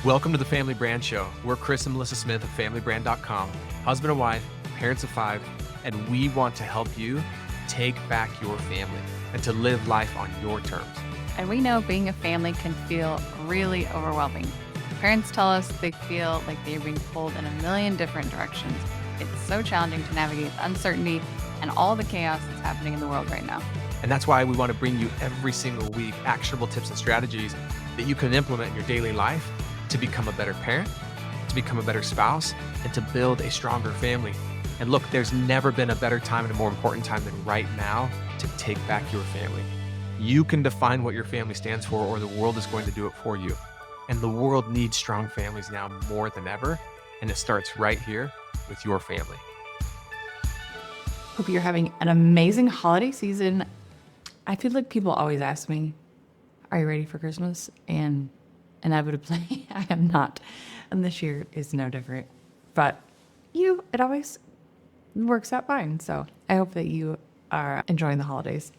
Welcome to the Family Brand Show. We're Chris and Melissa Smith of FamilyBrand.com, husband and wife, parents of 5, and we want to help you take back your family and to live life on your terms. And we know being a family can feel really overwhelming. Parents tell us they feel like they're being pulled in a million different directions. It's so challenging to navigate the uncertainty and all the chaos that's happening in the world right now. And that's why we want to bring you every single week actionable tips and strategies that you can implement in your daily life to become a better parent, to become a better spouse, and to build a stronger family. And look, there's never been a better time and a more important time than right now to take back your family. You can define what your family stands for, or the world is going to do it for you. And the world needs strong families now more than ever. And it starts right here with your family. Hope you're having an amazing holiday season. I feel like people always ask me, are you ready for Christmas? And inevitably, I am not. And this year is no different. But it always works out fine. So I hope that you are enjoying the holidays.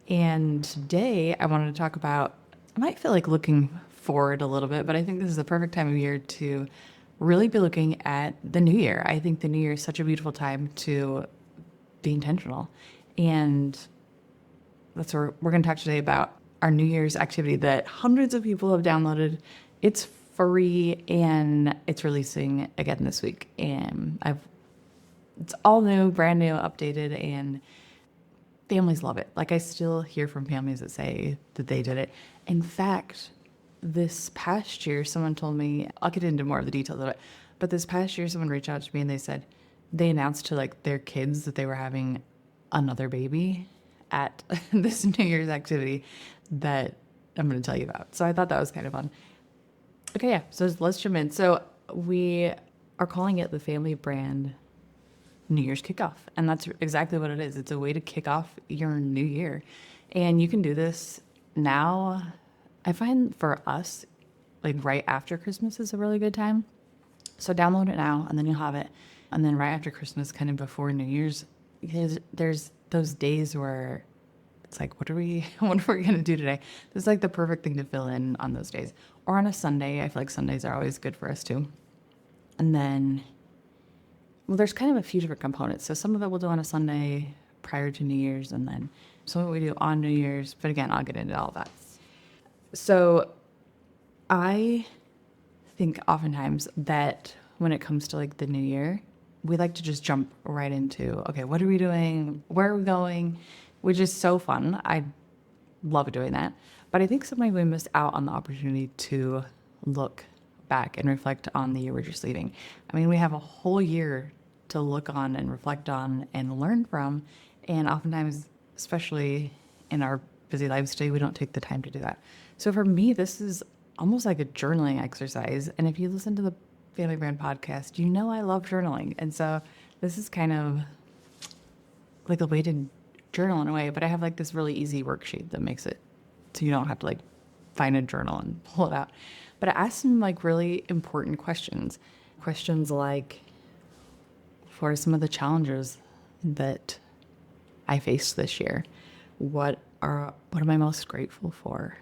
And today I wanted to talk about, I might feel like looking forward a little bit, but I think this is the perfect time of year to really be looking at the new year. I think the new year is such a beautiful time to be intentional. And that's where we're going to talk today about our New Year's activity that hundreds of people have downloaded. It's free and it's releasing again this week. And it's all new, brand new, updated, and families love it. Like, I still hear from families that say that they did it. In fact, this past year, someone told me, I'll get into more of the details of it, but this past year, someone reached out to me and they said they announced to like their kids that they were having another baby at this New Year's activity that I'm going to tell you about. So I thought that was kind of fun. Okay, yeah, so let's jump in. So we are calling it the Family Brand New Year's Kickoff. And that's exactly what it is. It's a way to kick off your new year. And you can do this now. I find for us, like right after Christmas is a really good time. So download it now and then you'll have it. And then right after Christmas, kind of before New Year's, because there's those days where it's like, what are we going to do today? This is like the perfect thing to fill in on those days. Or on a Sunday. I feel like Sundays are always good for us too. And then, well, there's kind of a few different components. So some of it we'll do on a Sunday prior to New Year's, and then some of it we do on New Year's. But again, I'll get into all that. So I think oftentimes that when it comes to like the new year, we like to just jump right into, okay, what are we doing? Where are we going? Which is so fun. I love doing that. But I think sometimes we miss out on the opportunity to look back and reflect on the year we're just leaving. I mean, we have a whole year to look on and reflect on and learn from. And oftentimes, especially in our busy lives today, we don't take the time to do that. So for me, this is almost like a journaling exercise. And if you listen to the Family Brand podcast, you know I love journaling. And so this is kind of like a way to journal in a way, but I have like this really easy worksheet that makes it so you don't have to like find a journal and pull it out. But I asked some like really important questions. Questions like, what are some of the challenges that I faced this year? What am I most grateful for?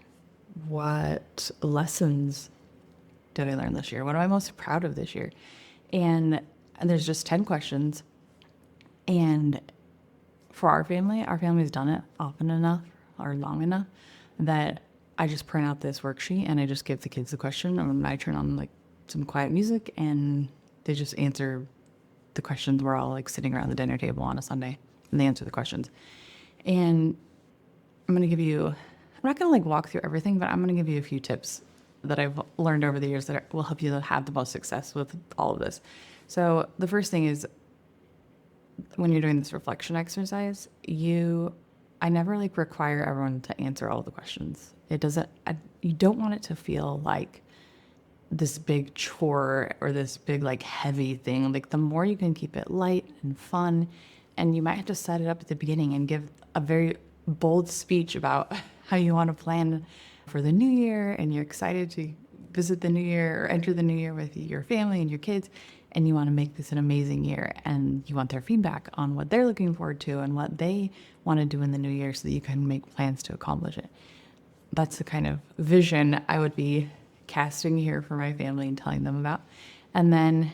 What lessons did I learn this year? What am I most proud of this year? And there's just 10 questions. And for our family's done it often enough or long enough that I just print out this worksheet and I just give the kids the question, and I turn on like some quiet music and they just answer the questions. We're all like sitting around the dinner table on a Sunday and they answer the questions. And I'm not going to like walk through everything, but I'm going to give you a few tips that I've learned over the years that will help you have the most success with all of this. So the first thing is, when you're doing this reflection exercise, I never like require everyone to answer all the questions. You don't want it to feel like this big chore or this big like heavy thing. Like the more you can keep it light and fun, and you might have to set it up at the beginning and give a very bold speech about how you want to plan for the new year, and you're excited to visit the new year or enter the new year with your family and your kids, and you want to make this an amazing year, and you want their feedback on what they're looking forward to and what they want to do in the new year so that you can make plans to accomplish it. That's the kind of vision I would be casting here for my family and telling them about. And then,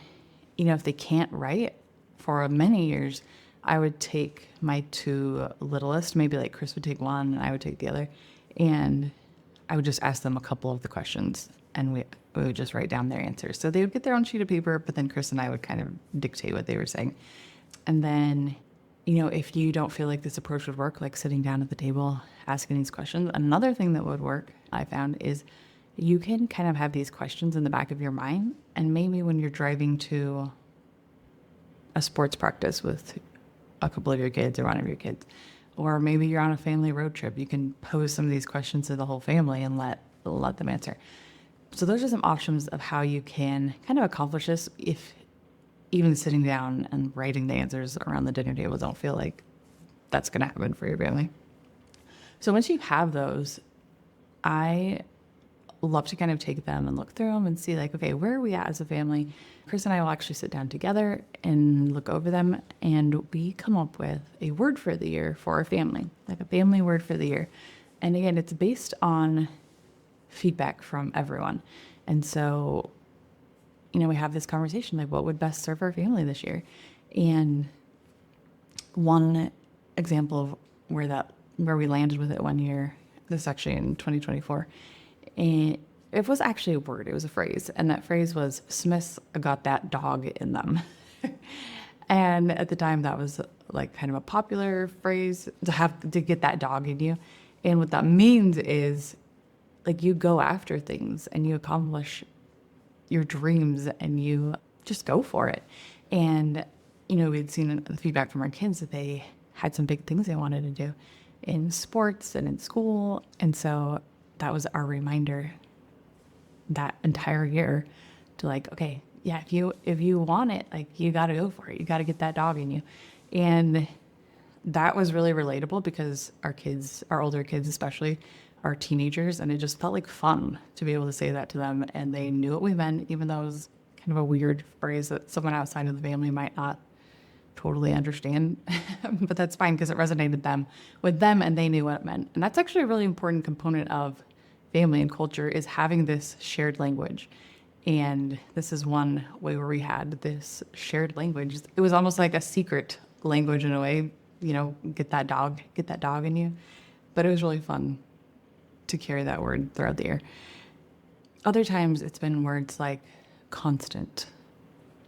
if they can't write for many years, I would take my two littlest, maybe like Chris would take one and I would take the other. And I would just ask them a couple of the questions and we would just write down their answers. So they would get their own sheet of paper, but then Chris and I would kind of dictate what they were saying. And then, if you don't feel like this approach would work, like sitting down at the table, asking these questions, another thing that would work, I found, is you can kind of have these questions in the back of your mind. And maybe when you're driving to a sports practice with a couple of your kids or one of your kids, or maybe you're on a family road trip, you can pose some of these questions to the whole family and let them answer. So those are some options of how you can kind of accomplish this if even sitting down and writing the answers around the dinner table don't feel like that's going to happen for your family. So once you have those, I love to kind of take them and look through them and see like, okay, where are we at as a family? Chris and I will actually sit down together and look over them, and we come up with a word for the year for our family, like a family word for the year. And again, it's based on feedback from everyone. And so, we have this conversation, like what would best serve our family this year? And one example of where we landed with it one year, this is actually in 2024, and it was actually a word, it was a phrase. And that phrase was, Smiths got that dog in them. And at the time that was like kind of a popular phrase to get that dog in you. And what that means is like you go after things and you accomplish your dreams and you just go for it. And, we'd seen the feedback from our kids that they had some big things they wanted to do in sports and in school. And so that was our reminder that entire year to like, okay, yeah, if you want it, like you got to go for it. You got to get that dog in you. And that was really relatable because our kids, our older kids especially, are teenagers, and it just felt like fun to be able to say that to them. And they knew what we meant, even though it was kind of a weird phrase that someone outside of the family might not totally understand. But that's fine because it resonated with them and they knew what it meant. And that's actually a really important component of family and culture, is having this shared language. And this is one way where we had this shared language. It was almost like a secret language in a way, get that dog in you. But it was really fun to carry that word throughout the year. Other times it's been words like constant,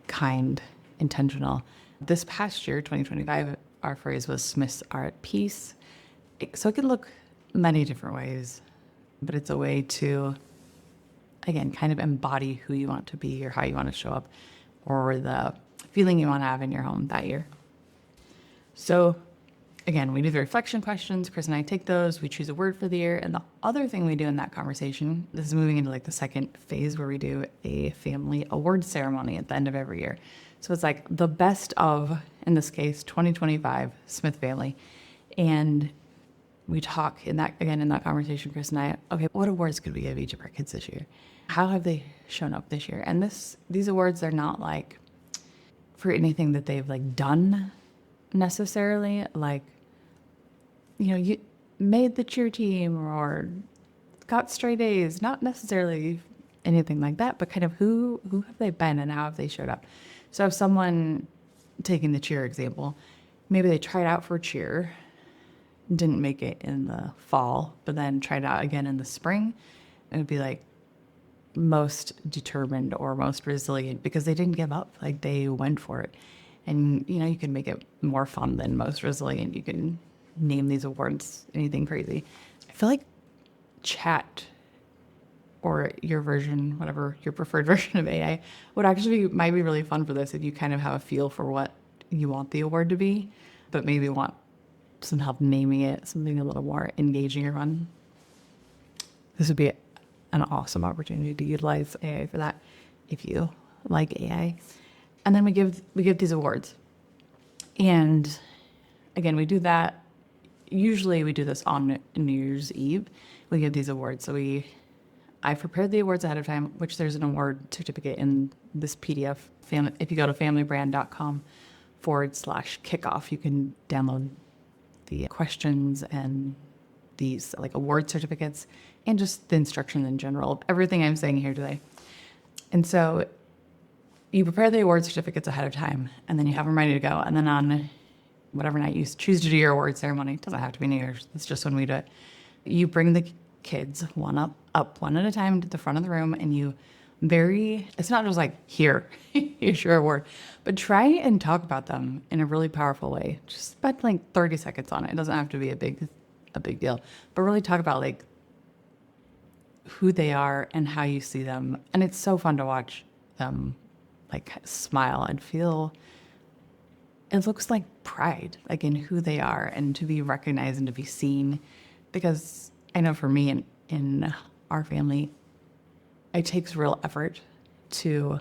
kind, intentional. This past year, 2025, our phrase was Smiths are at peace. So it can look many different ways, but it's a way to, again, kind of embody who you want to be or how you want to show up or the feeling you want to have in your home that year. So again, we do the reflection questions. Chris and I take those. We choose a word for the year. And the other thing we do in that conversation, this is moving into like the second phase where we do a family award ceremony at the end of every year. So it's like the best of, in this case, 2025 Smith family. And we talk in that conversation, Chris and I, okay, what awards could we give each of our kids this year? How have they shown up this year? And these awards are not like for anything that they've like done necessarily, like, you made the cheer team or got straight A's, not necessarily anything like that, but kind of who have they been and how have they showed up? So if someone, taking the cheer example, maybe they tried out for cheer, didn't make it in the fall, but then tried out again in the spring, it would be like most determined or most resilient because they didn't give up, like they went for it. And, you can make it more fun than most resilient. You can name these awards anything crazy. I feel like chat or your version, whatever your preferred version of AI, might be really fun for this if you kind of have a feel for what you want the award to be, but maybe want some help naming it, something a little more engaging or fun. This would be an awesome opportunity to utilize AI for that if you like AI. And then we give these awards. And again, we do that. Usually we do this on New Year's Eve. We give these awards. So I prepared the awards ahead of time, which there's an award certificate in this PDF. If you go to familybrand.com/kickoff, you can download the questions and these like award certificates. and just the instruction in general, everything I'm saying here today. And so you prepare the award certificates ahead of time, and then you have them ready to go. And then on whatever night you choose to do your award ceremony, it doesn't have to be New Year's, it's just when we do it, you bring the kids up one at a time to the front of the room, and it's not just like, here, here's your award, but try and talk about them in a really powerful way. Just spend like 30 seconds on it. It doesn't have to be a big deal, but really talk about like who they are and how you see them. And it's so fun to watch them like smile and feel, it looks like pride, like in who they are, and to be recognized and to be seen. Because I know for me in our family, it takes real effort to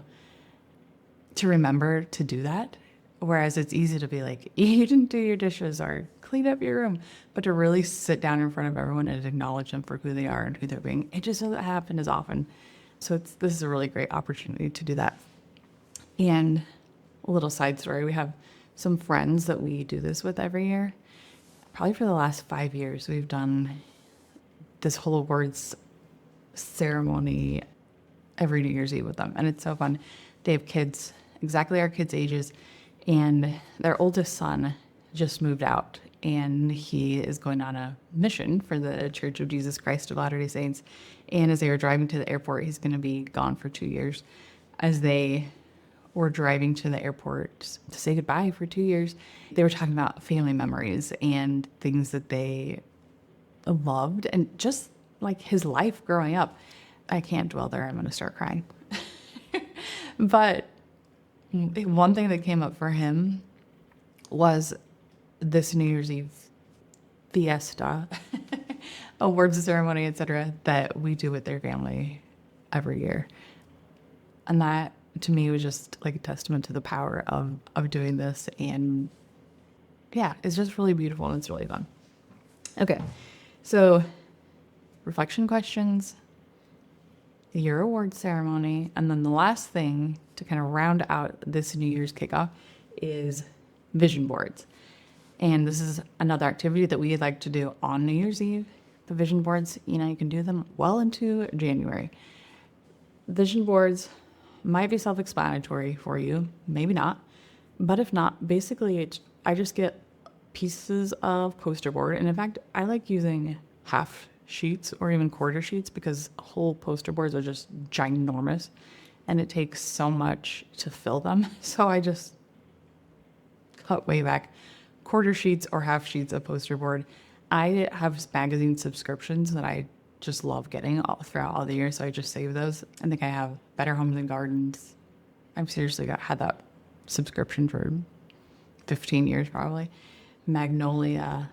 remember to do that. Whereas it's easy to be like, you didn't do your dishes or clean up your room, but to really sit down in front of everyone and acknowledge them for who they are and who they're being, it just doesn't happen as often. So this is a really great opportunity to do that. And a little side story, we have some friends that we do this with every year. Probably for the last 5 years, we've done this whole awards ceremony every New Year's Eve with them. And it's so fun. They have kids, exactly our kids' ages. And their oldest son just moved out, and he is going on a mission for the Church of Jesus Christ of Latter-day Saints. And as they were driving to the airport, he's going to be gone for 2 years. As they were driving to the airport to say goodbye for 2 years, they were talking about family memories and things that they loved, and just like his life growing up. I can't dwell there. I'm going to start crying. But one thing that came up for him was this New Year's Eve fiesta, awards ceremony, etc., that we do with their family every year. And that, to me, was just like a testament to the power of doing this. And yeah, it's just really beautiful and it's really fun. Okay, so reflection questions, your award ceremony, and then the last thing to kind of round out this New Year's kickoff is vision boards. And this is another activity that we like to do on New Year's Eve. The vision boards, you can do them well into January. Vision boards might be self-explanatory for you, maybe not. But if not, basically I just get pieces of poster board. And in fact, I like using half sheets or even quarter sheets because whole poster boards are just ginormous and it takes so much to fill them. So I just cut way back. Quarter sheets or half sheets of poster board. I have magazine subscriptions that I just love getting throughout all the year, so I just save those. I think I have Better Homes and Gardens. I've seriously had that subscription for 15 years probably. Magnolia.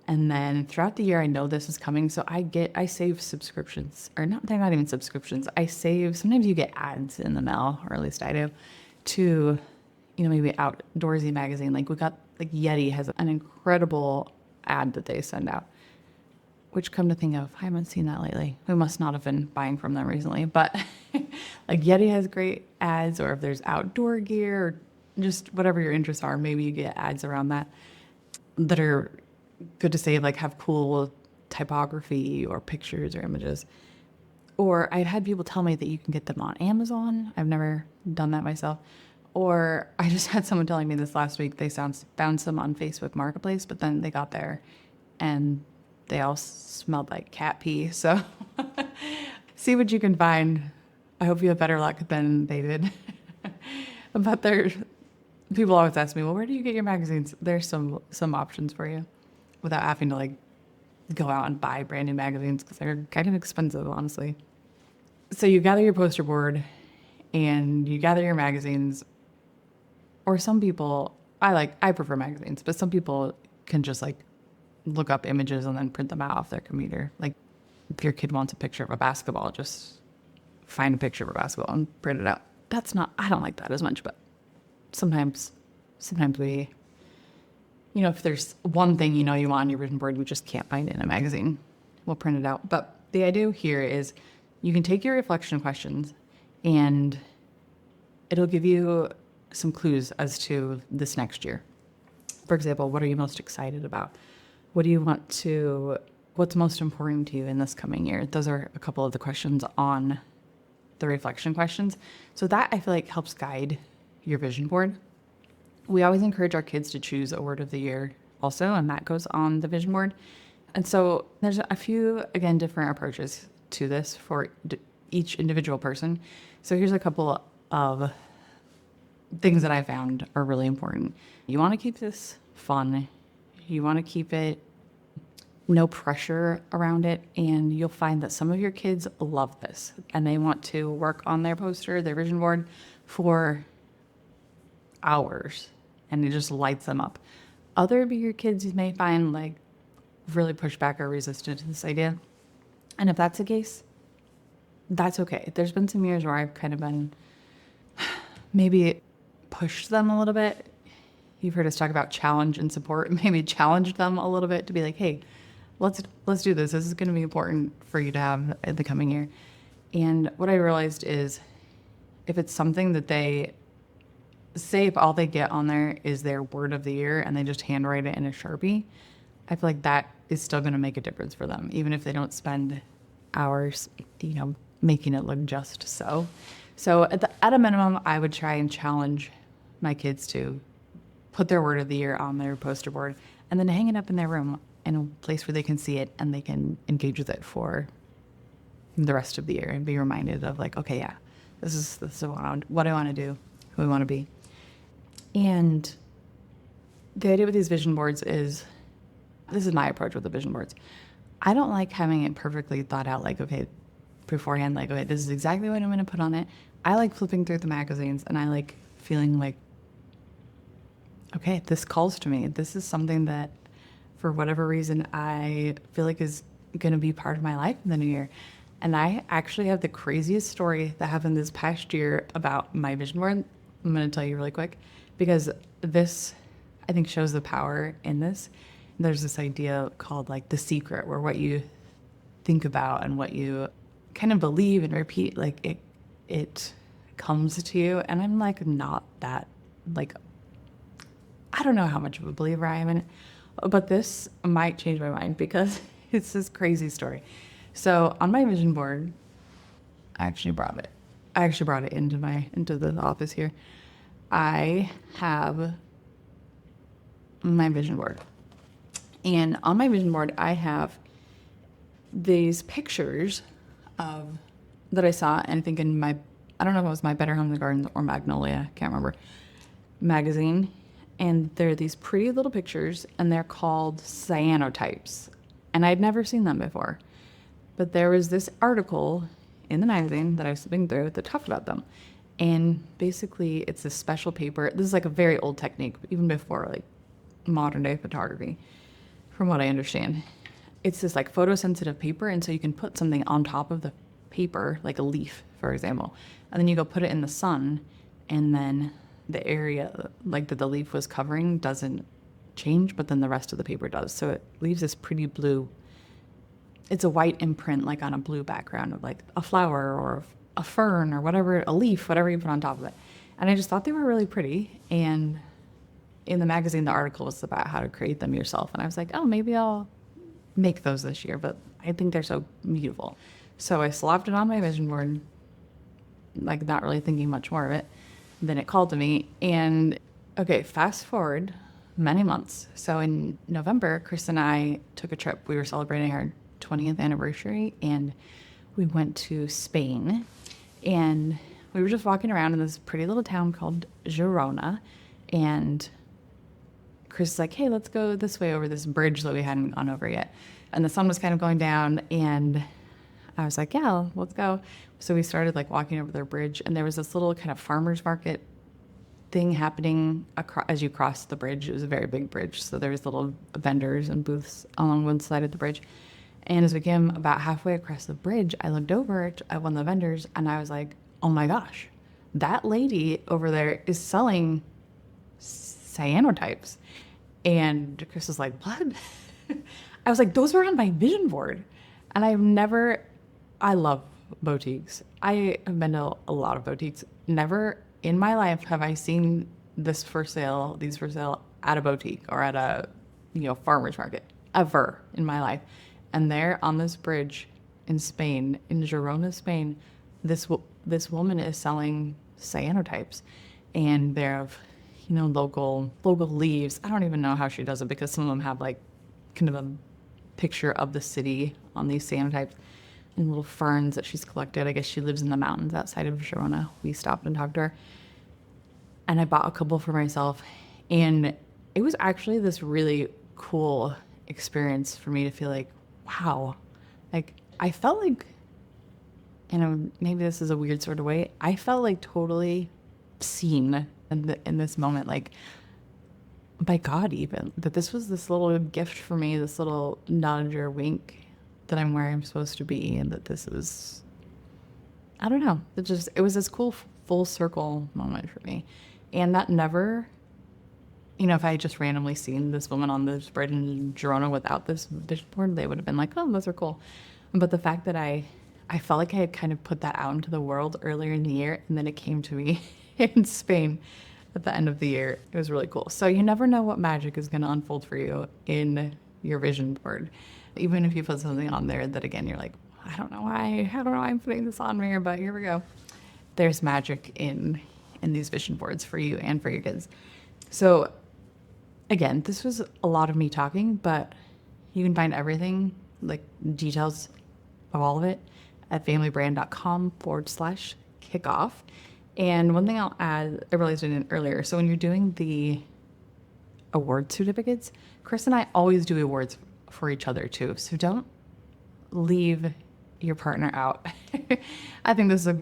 And then throughout the year, I know this is coming, so I save subscriptions, or not, they're not even subscriptions. Sometimes you get ads in the mail, or at least I do, to, maybe Outdoorsy magazine. Like Yeti has an incredible ad that they send out, which, come to think of, I haven't seen that lately. We must not have been buying from them recently, but like Yeti has great ads, or if there's outdoor gear, or just whatever your interests are, maybe you get ads around that are good to save, like have cool typography or pictures or images. Or I've had people tell me that you can get them on Amazon. I've never done that myself. Or I just had someone telling me this last week, they found some on Facebook Marketplace, but then they got there and they all smelled like cat pee. So see what you can find. I hope you have better luck than they did. But people always ask me, well, where do you get your magazines? There's some options for you without having to go out and buy brand new magazines, because they're kind of expensive, honestly. So you gather your poster board and you gather your magazines. Or some people, I prefer magazines, but some people can just look up images and then print them out off their computer. Like if your kid wants a picture of a basketball, just find a picture of a basketball and print it out. I don't like that as much, but sometimes we, if there's one thing you want on your vision board, you just can't find it in a magazine, we'll print it out. But the idea here is you can take your reflection questions and it'll give you some clues as to this next year. For example, what are you most excited about? What do you want to what's most important to you in this coming year? Those are a couple of the questions on the reflection questions. So that I feel like helps guide your vision board. We always encourage our kids to choose a word of the year also, and that goes on the vision board. And so there's a few, again, different approaches to this for each individual person. So here's a couple of things that I found are really important. You want to keep this fun. You want to keep it no pressure around it. And you'll find that some of your kids love this and they want to work on their poster, their vision board for hours, and it just lights them up. Other bigger kids you may find like really push back or resistant to this idea. And if that's the case, that's okay. There's been some years where I've kind of been maybe pushed them a little bit. You've heard us talk about challenge and support. Maybe challenged them a little bit to be like, hey, let's do this. This is going to be important for you to have in the coming year. And what I realized is if it's something that they say, if all they get on there is their word of the year and they just handwrite it in a Sharpie, I feel like that is still going to make a difference for them, even if they don't spend hours, making it look just so. So at a minimum, I would try and challenge my kids to put their word of the year on their poster board and then hang it up in their room in a place where they can see it and they can engage with it for the rest of the year and be reminded of like, okay, yeah, this is what I want to do, who I want to be. And the idea with these vision boards is, this is my approach with the vision boards. I don't like having it perfectly thought out, like, okay, beforehand, like, okay, this is exactly what I'm going to put on it. I like flipping through the magazines and I like feeling like, okay, this calls to me. This is something that, for whatever reason, I feel like is going to be part of my life in the new year. And I actually have the craziest story that happened this past year about my vision board. I'm going to tell you really quick because this, I think, shows the power in this. There's this idea called like the secret, where what you think about and what you kind of believe and repeat, like it comes to you. And I'm like not that, like, I don't know how much of a believer I am in it, but this might change my mind because it's this crazy story. So on my vision board, I actually brought it into the office here. I have my vision board. And on my vision board, I have these pictures that I saw, and I think in I don't know if it was my Better Homes and Gardens or Magnolia, can't remember, magazine. And they're these pretty little pictures, and they're called cyanotypes. And I'd never seen them before. But there was this article in the magazine that I was flipping through that talked about them. And basically, it's this special paper. This is like a very old technique, even before like modern day photography, from what I understand. It's this like photosensitive paper, and so you can put something on top of the paper, like a leaf, for example, and then you go put it in the sun, and then the area like that the leaf was covering doesn't change, but then the rest of the paper does. So it leaves this pretty blue, it's a white imprint like on a blue background of like a flower or a fern or whatever, a leaf, whatever you put on top of it. And I just thought they were really pretty. And in the magazine, the article was about how to create them yourself. And I was like, oh, maybe I'll make those this year, but I think they're so beautiful. So I slapped it on my vision board, like not really thinking much more of it. Then it called to me, and okay, fast forward many months. So in November, Chris and I took a trip. We were celebrating our 20th anniversary, and we went to Spain, and we were just walking around in this pretty little town called Girona, and Chris is like, hey, let's go this way over this bridge that we hadn't gone over yet. And the sun was kind of going down, and I was like, yeah, let's go. So we started like walking over their bridge, and there was this little kind of farmer's market thing happening as you cross the bridge. It was a very big bridge, so there was little vendors and booths along one side of the bridge. And as we came about halfway across the bridge, I looked over at one of the vendors, and I was like, oh my gosh, that lady over there is selling cyanotypes. And Chris was like, what? I was like, those were on my vision board. And I love boutiques. I have been to a lot of boutiques. Never in my life have I seen these for sale at a boutique or at a, farmer's market, ever in my life. And there on this bridge in Spain, in Girona, Spain, this woman is selling cyanotypes, and they're of, local leaves. I don't even know how she does it, because some of them have like kind of a picture of the city on these cyanotypes and little ferns that she's collected. I guess she lives in the mountains outside of Girona. We stopped and talked to her, and I bought a couple for myself, and it was actually this really cool experience for me to feel like, wow, like I felt like, maybe this is a weird sort of way, I felt like totally seen in this moment, like by God, even, that this was this little gift for me, this little nudge or wink that I'm where I'm supposed to be, and that this was, I don't know, it was this cool full circle moment for me. And that never, if I had just randomly seen this woman on this bridge in Girona without this vision board, they would have been like, oh, those are cool. But the fact that I felt like I had kind of put that out into the world earlier in the year, and then it came to me in Spain at the end of the year, it was really cool. So you never know what magic is going to unfold for you in your vision board. Even if you put something on there that, again, you're like, I don't know why I'm putting this on here, but here we go. There's magic in these vision boards for you and for your kids. So again, this was a lot of me talking, but you can find everything, like details of all of it, at familybrand.com/kickoff. And one thing I'll add, I realized I didn't earlier. So when you're doing the award certificates, Chris and I always do awards for each other too. So don't leave your partner out. I think this is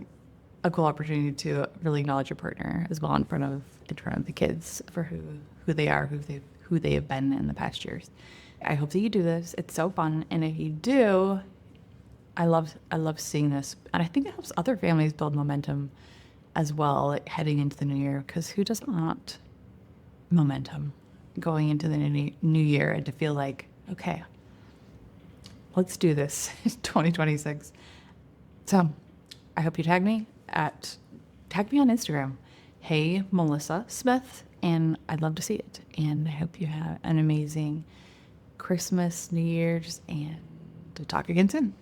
a cool opportunity to really acknowledge your partner as well in front of the kids for who they are, who they have been in the past years. I hope that you do this. It's so fun. And if you do, I love seeing this. And I think it helps other families build momentum as well, like heading into the new year, because who doesn't want momentum going into the new year, and to feel like, okay, let's do this 2026. So I hope you tag me on Instagram, hey Melissa Smith, and I'd love to see it. And I hope you have an amazing Christmas, New Year's, and to talk again soon.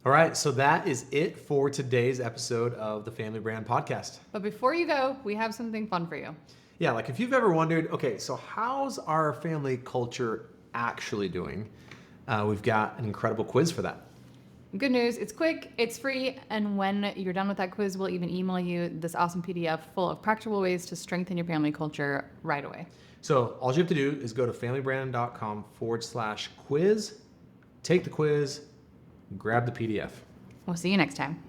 All right, so that is it for today's episode of the Family Brand Podcast. But before you go, we have something fun for you. Yeah, like if you've ever wondered, okay, so how's our family culture actually doing? We've got an incredible quiz for that. Good news, it's quick, it's free, and when you're done with that quiz, we'll even email you this awesome PDF full of practical ways to strengthen your family culture right away. So all you have to do is go to familybrand.com/quiz, take the quiz, grab the PDF. We'll see you next time.